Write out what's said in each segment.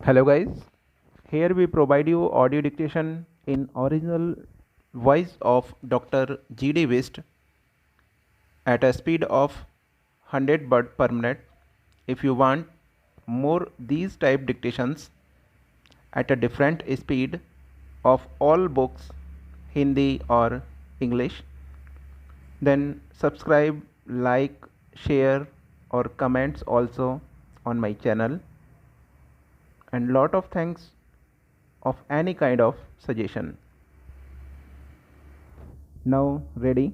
Hello guys, here we provide you audio dictation in original voice of Dr. G.D. Wist at a speed of 100 word per minute. If you want more these type dictations at a different speed of all books, Hindi or English, then subscribe, like, share or comments also on my channel, and lot of thanks of any kind of suggestion. Now ready?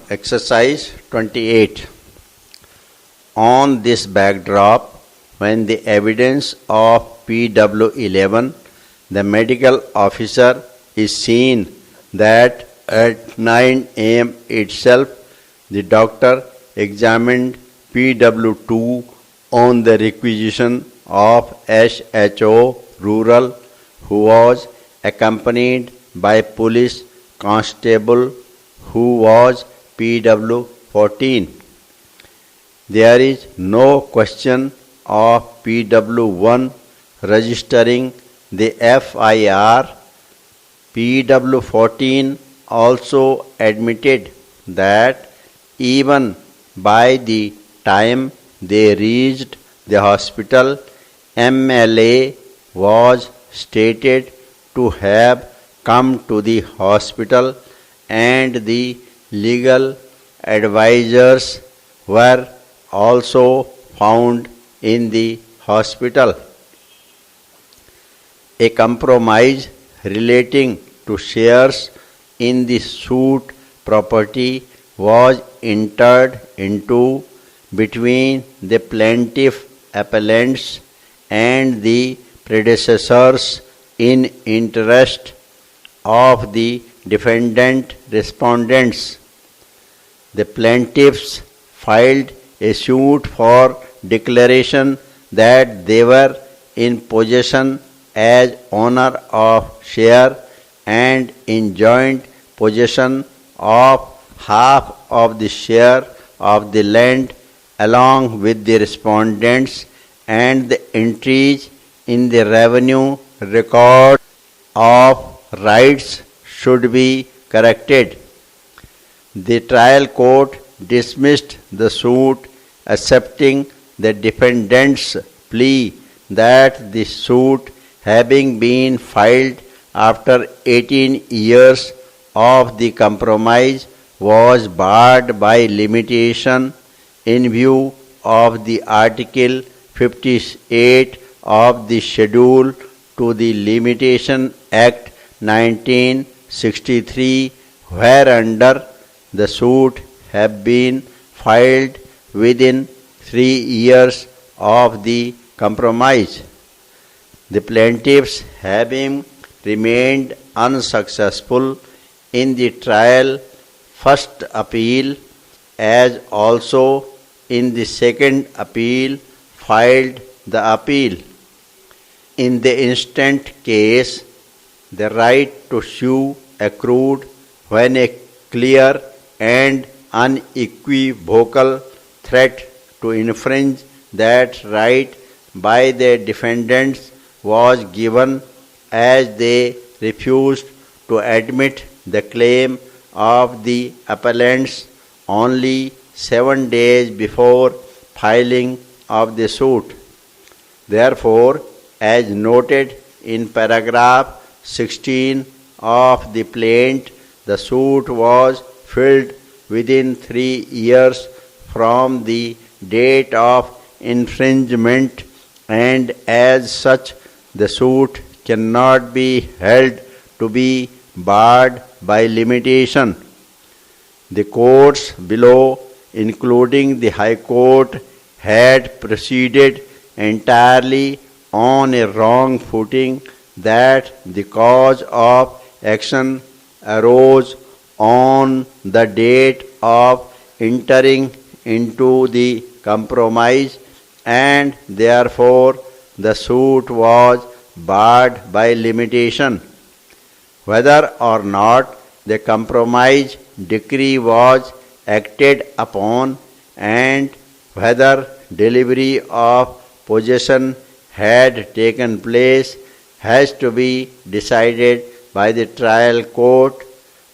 Exercise 28. On this backdrop, when the evidence of PW11, the medical officer, is seen that at 9 am itself the doctor examined PW2 on the requisition of SHO Rural, who was accompanied by police constable who was PW14. There is no question of PW1 registering the FIR. PW14 also admitted that even by the time they reached the hospital, MLA was stated to have come to the hospital and the legal advisors were also found in the hospital. A compromise relating to shares in the suit property was entered into between the plaintiff appellants and the predecessors in interest of the defendant respondents. The plaintiffs filed a suit for declaration that they were in possession as owner of share and in joint possession of half of the share of the land along with the respondents, and the entries in the revenue record of rights should be corrected. The trial court dismissed the suit, accepting the defendant's plea that the suit, having been filed after 18 years of the compromise, was barred by limitation in view of the Article 58 of the Schedule to the Limitation Act 1963, whereunder the suit have been filed within 3 years of the compromise. The plaintiffs, having remained unsuccessful in the trial first appeal as also in the second appeal, filed the appeal. In the instant case, the right to sue accrued when a clear and unequivocal threat to infringe that right by the defendants was given, as they refused to admit the claim of the appellants only 7 days before filing of the suit. Therefore, as noted in paragraph 16 of the plaint, the suit was filed within 3 years from the date of infringement, and as such the suit cannot be held to be barred by limitation. The courts below, including the High Court, had proceeded entirely on a wrong footing, that the cause of action arose on the date of entering into the compromise, and therefore the suit was barred by limitation. Whether or not the compromise decree was acted upon and whether delivery of possession had taken place has to be decided by the trial court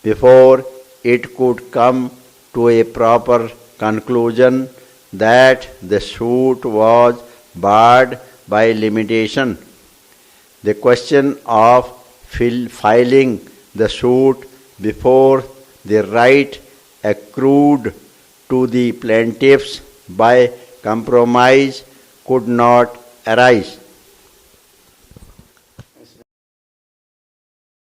before it could come to a proper conclusion that the suit was barred by limitation. The question of filing the suit before the right accrued to the plaintiffs by compromise could not arise.